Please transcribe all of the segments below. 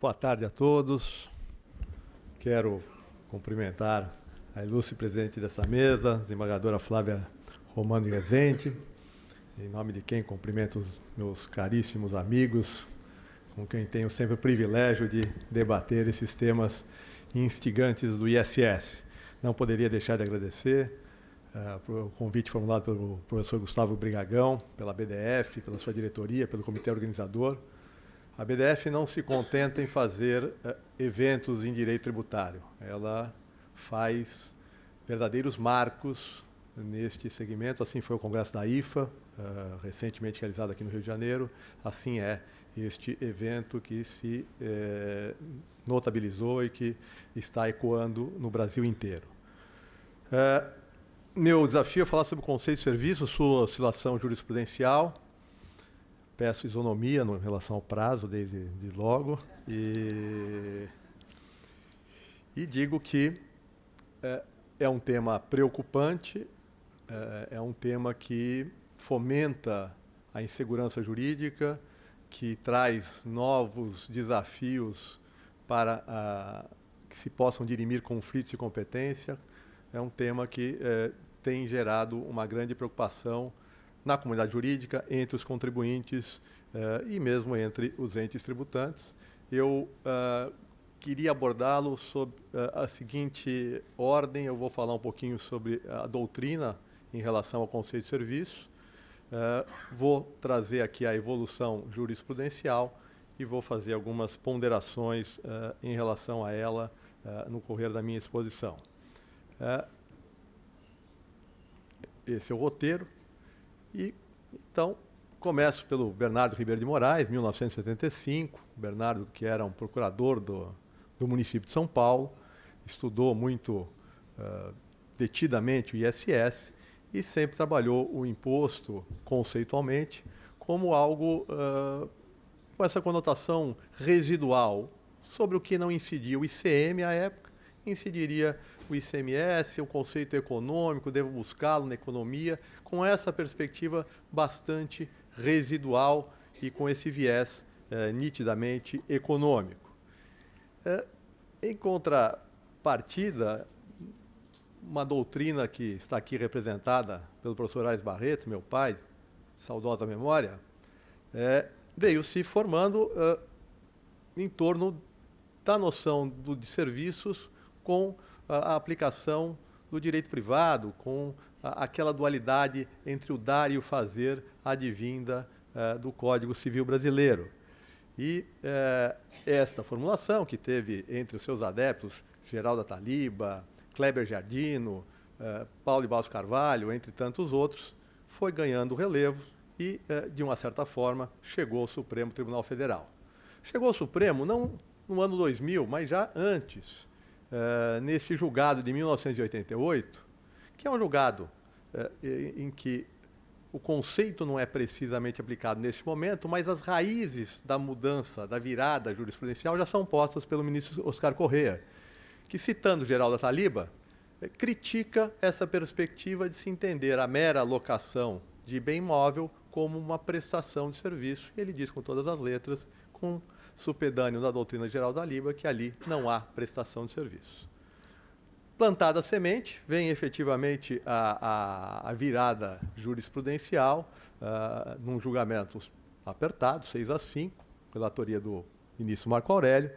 Boa tarde a todos. Quero cumprimentar a ilustre presidente dessa mesa, desembargadora Flávia Romano Rezende, em nome de quem cumprimento os meus caríssimos amigos, com quem tenho sempre o privilégio de debater esses temas instigantes do ISS. Não poderia deixar de agradecer o convite formulado pelo professor Gustavo Brigagão, pela BDF, pela sua diretoria, pelo comitê organizador. A BDF não se contenta em fazer eventos em direito tributário. Ela faz verdadeiros marcos neste segmento. Assim foi o Congresso da IFA, recentemente realizado aqui no Rio de Janeiro. Assim é este evento que se notabilizou e que está ecoando no Brasil inteiro. Meu desafio é falar sobre o conceito de serviço, sua oscilação jurisprudencial. Peço isonomia em relação ao prazo, desde logo, e digo que é um tema preocupante, é um tema que fomenta a insegurança jurídica, que traz novos desafios para que se possam dirimir conflitos de competência. É um tema que tem gerado uma grande preocupação na comunidade jurídica, entre os contribuintes e mesmo entre os entes tributantes. Eu queria abordá-lo sob a seguinte ordem. Eu vou falar um pouquinho sobre a doutrina em relação ao conceito de serviço, vou trazer aqui a evolução jurisprudencial e vou fazer algumas ponderações em relação a ela no correr da minha exposição. Esse é o roteiro. E, então, começo pelo Bernardo Ribeiro de Moraes, 1975. Bernardo, que era um procurador do município de São Paulo, estudou muito detidamente o ISS e sempre trabalhou o imposto conceitualmente como algo com essa conotação residual, sobre o que não incidia o ICM à época, incidiria o ICMS, o conceito econômico, devo buscá-lo na economia, com essa perspectiva bastante residual e com esse viés nitidamente econômico. Em contrapartida, uma doutrina que está aqui representada pelo professor Aires Barreto, meu pai, saudosa memória, veio se formando em torno da noção de serviços com a aplicação do direito privado, com aquela dualidade entre o dar e o fazer advinda do Código Civil brasileiro. E esta formulação, que teve entre os seus adeptos Geraldo Ataliba, Kleber Giardino, Paulo de Barros Carvalho, entre tantos outros, foi ganhando relevo e, de uma certa forma, chegou ao Supremo Tribunal Federal. Chegou ao Supremo não no ano 2000, mas já antes, nesse julgado de 1988, que é um julgado em que o conceito não é precisamente aplicado nesse momento, mas as raízes da mudança, da virada jurisprudencial já são postas pelo ministro Oscar Correa, que, citando Geraldo Ataliba, critica essa perspectiva de se entender a mera locação de bem imóvel como uma prestação de serviço. E ele diz com todas as letras, com supedâneo da doutrina de Geraldo Ataliba, que ali não há prestação de serviço. Plantada a semente, vem efetivamente a virada jurisprudencial, num julgamento apertado, 6-5, relatoria do ministro Marco Aurélio,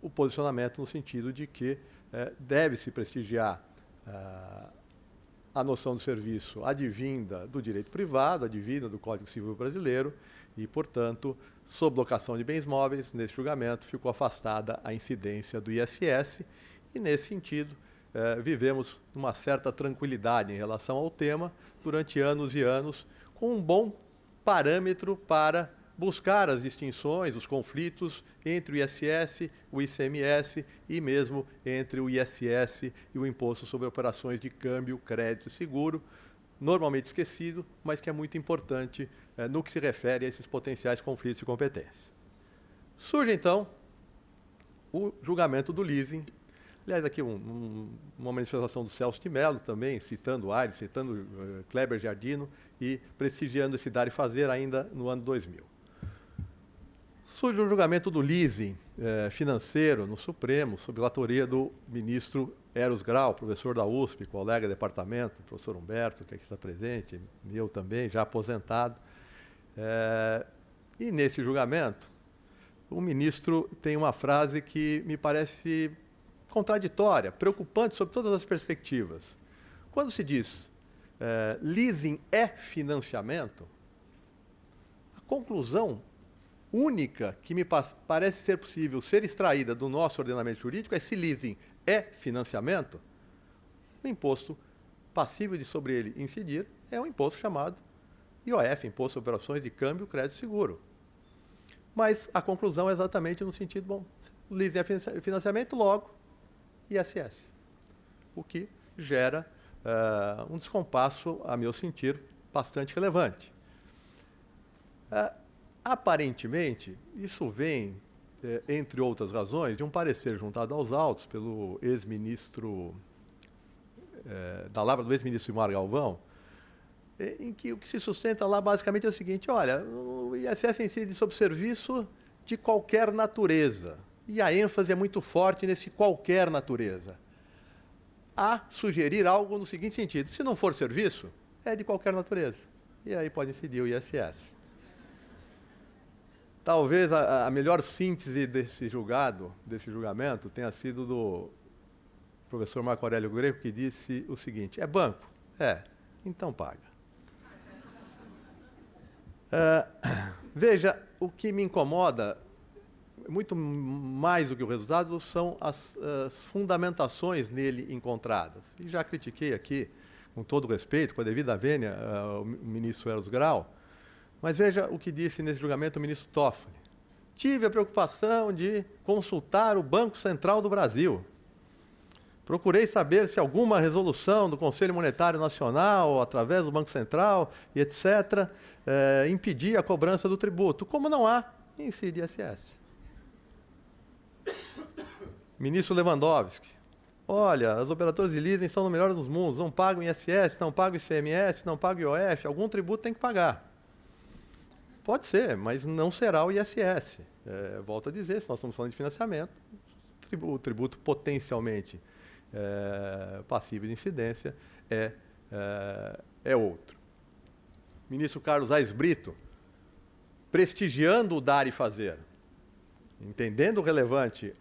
o posicionamento no sentido de que deve-se prestigiar a noção de serviço advinda do direito privado, advinda do Código Civil brasileiro, e, portanto, sob locação de bens móveis, nesse julgamento ficou afastada a incidência do ISS, e, nesse sentido, vivemos uma certa tranquilidade em relação ao tema durante anos e anos, com um bom parâmetro para buscar as distinções, os conflitos entre o ISS, o ICMS e mesmo entre o ISS e o Imposto sobre Operações de Câmbio, Crédito e Seguro, normalmente esquecido, mas que é muito importante no que se refere a esses potenciais conflitos de competência. Surge, então, o julgamento do leasing. Aliás, aqui uma manifestação do Celso de Mello também, citando Aires, citando Kleber Giardino e prestigiando esse dar e fazer ainda no ano 2000. Surge o julgamento do leasing financeiro no Supremo, sob a relatoria do ministro Eros Grau, professor da USP, colega de departamento, professor Humberto, que aqui está presente, eu também, já aposentado. E nesse julgamento, o ministro tem uma frase que me parece contraditória, preocupante sob todas as perspectivas. Quando se diz leasing é financiamento, a conclusão única que me parece ser possível ser extraída do nosso ordenamento jurídico é se leasing é financiamento, o imposto passível de sobre ele incidir é um imposto chamado IOF, Imposto sobre Operações de Câmbio, Crédito e Seguro. Mas a conclusão é exatamente no sentido, bom, leasing é financiamento, logo ISS, o que gera um descompasso, a meu sentir, bastante relevante. Aparentemente, isso vem, entre outras razões, de um parecer juntado aos autos pelo ex-ministro, da Lavra do ex-ministro Itamar Galvão, em que o que se sustenta lá basicamente é o seguinte: olha, o ISS incide sobre serviço de qualquer natureza, e a ênfase é muito forte nesse qualquer natureza. A sugerir algo no seguinte sentido: se não for serviço, é de qualquer natureza, e aí pode incidir o ISS. Talvez a melhor síntese desse julgamento, tenha sido do professor Marco Aurélio Greco, que disse o seguinte: é banco? Então paga. Veja, o que me incomoda, muito mais do que o resultado, são as fundamentações nele encontradas. E já critiquei aqui, com todo respeito, com a devida vênia, o ministro Eros Grau. Mas veja o que disse nesse julgamento o ministro Toffoli. Tive a preocupação de consultar o Banco Central do Brasil. Procurei saber se alguma resolução do Conselho Monetário Nacional, através do Banco Central e etc., impedia a cobrança do tributo. Como não há, incide ISS. Ministro Lewandowski. Olha, as operadoras de leasing são no melhor dos mundos, não pagam ISS, não pagam ICMS, não pagam IOF, algum tributo tem que pagar. Pode ser, mas não será o ISS. Volto a dizer, se nós estamos falando de financiamento, o tributo potencialmente passível de incidência é outro. Ministro Carlos Aires Brito, prestigiando o dar e fazer, entendendo relevante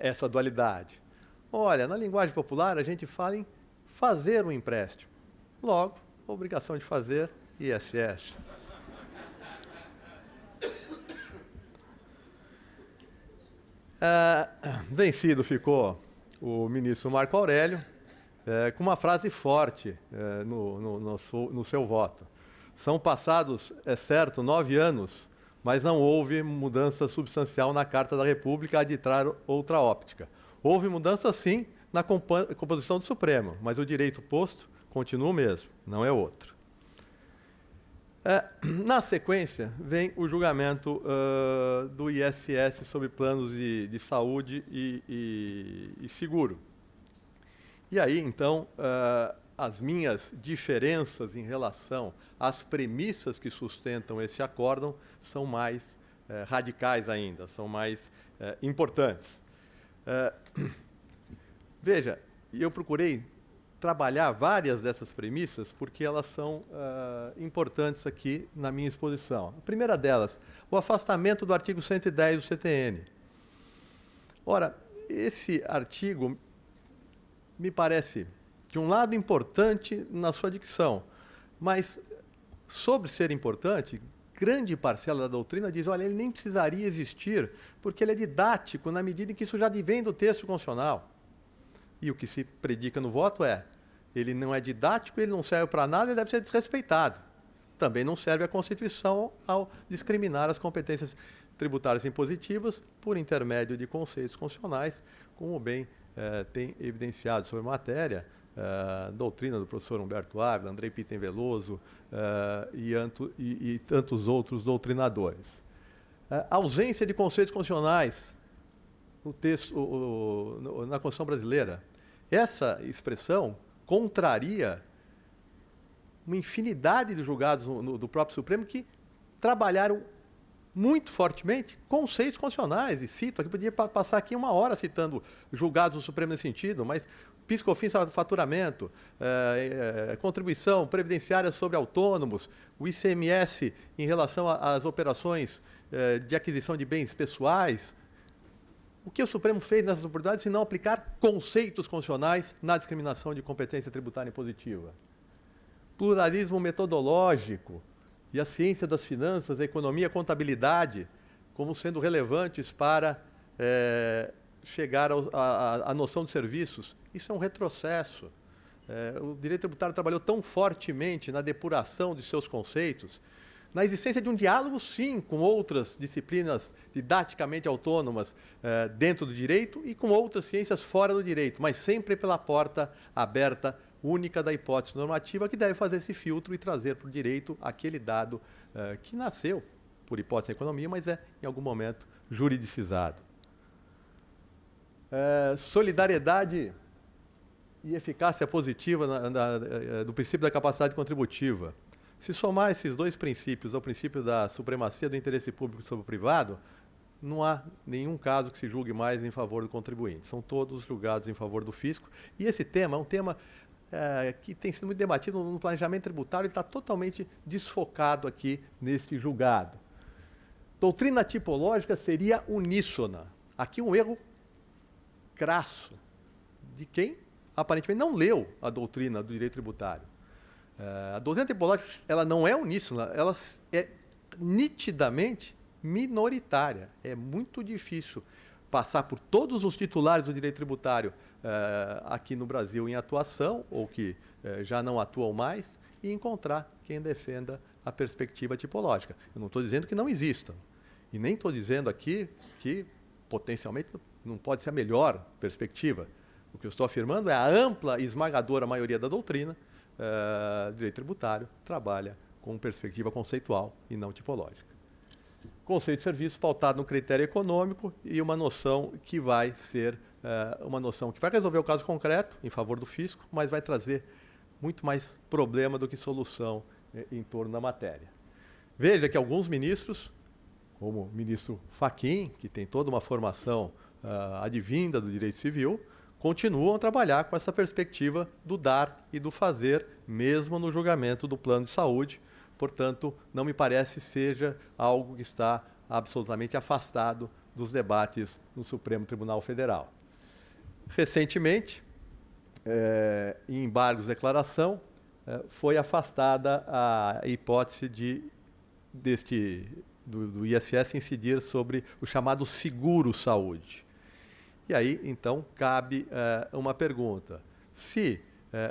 essa dualidade. Olha, na linguagem popular, a gente fala em fazer um empréstimo. Logo, obrigação de fazer ISS. Vencido ficou o ministro Marco Aurélio, com uma frase forte no seu voto. São passados, é certo, 9 anos, mas não houve mudança substancial na Carta da República a ditar outra óptica. Houve mudança, sim, na composição do Supremo, mas o direito posto continua o mesmo, não é outro. Na sequência, vem o julgamento do ISS sobre planos de saúde e seguro. E aí, então, as minhas diferenças em relação às premissas que sustentam esse acórdão são mais radicais ainda, são mais importantes. Veja, eu procurei trabalhar várias dessas premissas porque elas são importantes aqui na minha exposição. A primeira delas, o afastamento do artigo 110 do CTN. Ora, esse artigo me parece, de um lado, importante na sua dicção, mas, sobre ser importante, grande parcela da doutrina diz, olha, ele nem precisaria existir, porque ele é didático na medida em que isso já advém do texto constitucional. E o que se predica no voto ele não é didático, ele não serve para nada, ele deve ser desrespeitado. Também não serve a Constituição ao discriminar as competências tributárias impositivas por intermédio de conceitos constitucionais, como bem tem evidenciado sobre a matéria a doutrina do professor Humberto Ávila, Andrei Pitten Veloso e tantos outros doutrinadores. A ausência de conceitos constitucionais no texto, na Constituição brasileira. Essa expressão contraria uma infinidade de julgados do próprio Supremo que trabalharam muito fortemente conceitos constitucionais, e cito, aqui podia passar aqui 1 hora citando julgados do Supremo nesse sentido, mas PIS/COFINS, faturamento, contribuição previdenciária sobre autônomos, o ICMS em relação às operações de aquisição de bens pessoais. O que o Supremo fez nessas oportunidades se não aplicar conceitos constitucionais na discriminação de competência tributária impositiva? Pluralismo metodológico e a ciência das finanças, a economia, a contabilidade, como sendo relevantes para chegar à noção de serviços. Isso é um retrocesso. O direito tributário trabalhou tão fortemente na depuração de seus conceitos, na existência de um diálogo, sim, com outras disciplinas didaticamente autônomas dentro do direito e com outras ciências fora do direito, mas sempre pela porta aberta única da hipótese normativa, que deve fazer esse filtro e trazer para o direito aquele dado que nasceu por hipótese da economia, mas é, em algum momento, juridicizado. Solidariedade e eficácia positiva do princípio da capacidade contributiva. Se somar esses dois princípios ao princípio da supremacia do interesse público sobre o privado, não há nenhum caso que se julgue mais em favor do contribuinte. São todos julgados em favor do fisco. E esse tema é um tema que tem sido muito debatido no planejamento tributário, ele está totalmente desfocado aqui neste julgado. Doutrina tipológica seria uníssona. Aqui um erro crasso de quem aparentemente não leu a doutrina do direito tributário. A doutrina tipológica ela não é uníssona, ela é nitidamente minoritária. É muito difícil passar por todos os titulares do direito tributário aqui no Brasil em atuação, ou que já não atuam mais, e encontrar quem defenda a perspectiva tipológica. Eu não estou dizendo que não existam, e nem estou dizendo aqui que potencialmente não pode ser a melhor perspectiva. O que eu estou afirmando é a ampla e esmagadora maioria da doutrina direito tributário trabalha com perspectiva conceitual e não tipológica. Conceito de serviço pautado no critério econômico e uma noção que vai ser uma noção que vai resolver o caso concreto em favor do fisco, mas vai trazer muito mais problema do que solução em torno da matéria. Veja que alguns ministros, como o ministro Fachin, que tem toda uma formação advinda do direito civil, continuam a trabalhar com essa perspectiva do dar e do fazer, mesmo no julgamento do plano de saúde. Portanto, não me parece seja algo que está absolutamente afastado dos debates no Supremo Tribunal Federal. Recentemente, em embargos de declaração, foi afastada a hipótese do ISS incidir sobre o chamado seguro-saúde. E aí, então, cabe uma pergunta. Se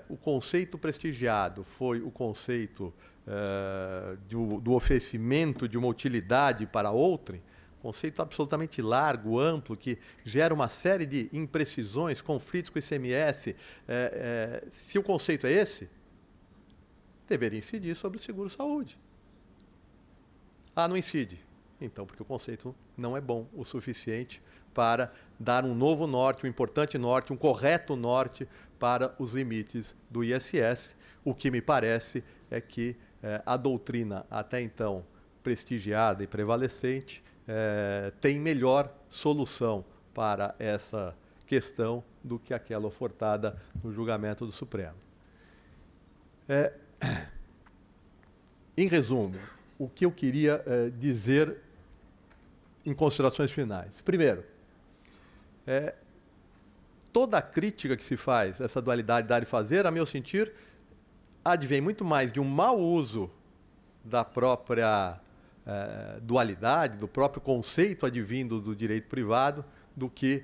o conceito prestigiado foi o conceito do oferecimento de uma utilidade para outrem, conceito absolutamente largo, amplo, que gera uma série de imprecisões, conflitos com o ICMS, se o conceito é esse, deveria incidir sobre o seguro-saúde. Não incide. Então, porque o conceito não é bom o suficiente para dar um novo norte, um importante norte, um correto norte para os limites do ISS. O que me parece é que a doutrina até então prestigiada e prevalecente tem melhor solução para essa questão do que aquela ofertada no julgamento do Supremo. Em resumo, o que eu queria dizer em considerações finais. Primeiro, toda a crítica que se faz a essa dualidade dar e fazer, a meu sentir, advém muito mais de um mau uso da própria dualidade, do próprio conceito advindo do direito privado, do que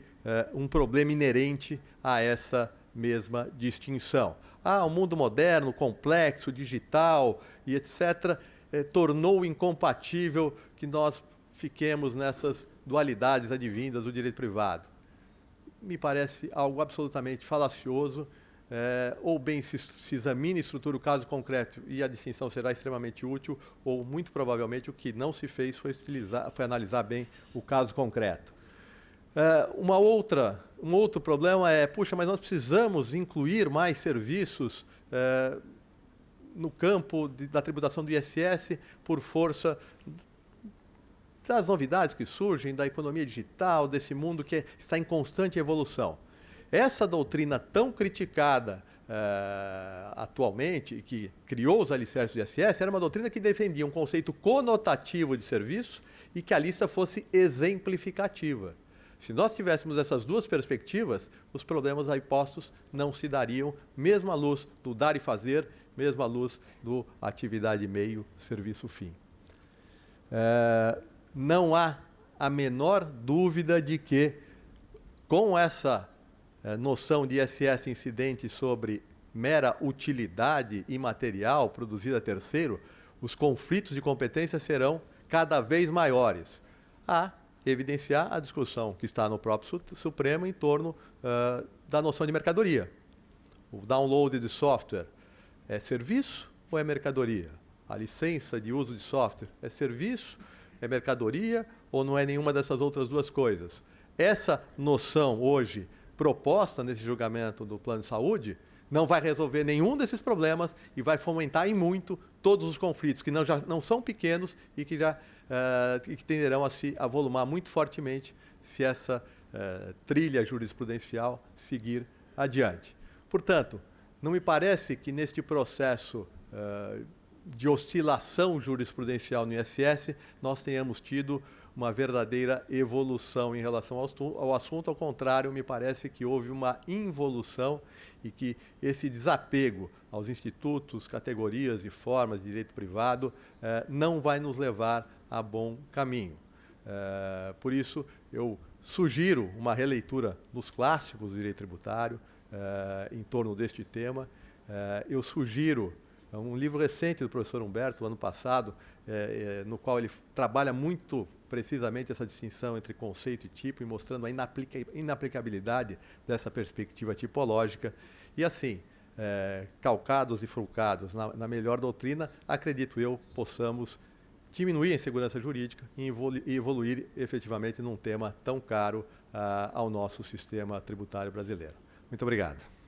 um problema inerente a essa mesma distinção. O mundo moderno, complexo, digital e etc., tornou incompatível que nós fiquemos nessas dualidades advindas do direito privado. Me parece algo absolutamente falacioso, ou bem se examine e estrutura o caso concreto e a distinção será extremamente útil, ou muito provavelmente o que não se fez foi analisar bem o caso concreto. Um outro problema puxa, mas nós precisamos incluir mais serviços no campo da tributação do ISS por força das novidades que surgem, da economia digital, desse mundo que está em constante evolução. Essa doutrina tão criticada atualmente, que criou os alicerces do ISS, era uma doutrina que defendia um conceito conotativo de serviço e que a lista fosse exemplificativa. Se nós tivéssemos essas duas perspectivas, os problemas aí postos não se dariam, mesmo à luz do dar e fazer, mesmo à luz do atividade meio, serviço fim. Não há a menor dúvida de que, com essa noção de ISS incidente sobre mera utilidade imaterial produzida a terceiro, os conflitos de competência serão cada vez maiores. A evidenciar a discussão que está no próprio Supremo em torno da noção de mercadoria. O download de software é serviço ou é mercadoria? A licença de uso de software é serviço, é mercadoria ou não é nenhuma dessas outras duas coisas? Essa noção hoje proposta nesse julgamento do plano de saúde não vai resolver nenhum desses problemas e vai fomentar em muito todos os conflitos, que já não são pequenos e que que tenderão a se avolumar muito fortemente se essa trilha jurisprudencial seguir adiante. Portanto, não me parece que neste processo de oscilação jurisprudencial no ISS nós tenhamos tido uma verdadeira evolução em relação ao assunto. Ao contrário, me parece que houve uma involução e que esse desapego aos institutos, categorias e formas de direito privado não vai nos levar a bom caminho. Por isso, eu sugiro uma releitura dos clássicos do direito tributário em torno deste tema. Eu sugiro um livro recente do professor Humberto, ano passado, no qual ele trabalha muito precisamente essa distinção entre conceito e tipo e mostrando a inaplicabilidade dessa perspectiva tipológica. E assim, calcados e fulcados na melhor doutrina, acredito eu, possamos diminuir a insegurança jurídica e evoluir efetivamente num tema tão caro ao nosso sistema tributário brasileiro. Muito obrigado.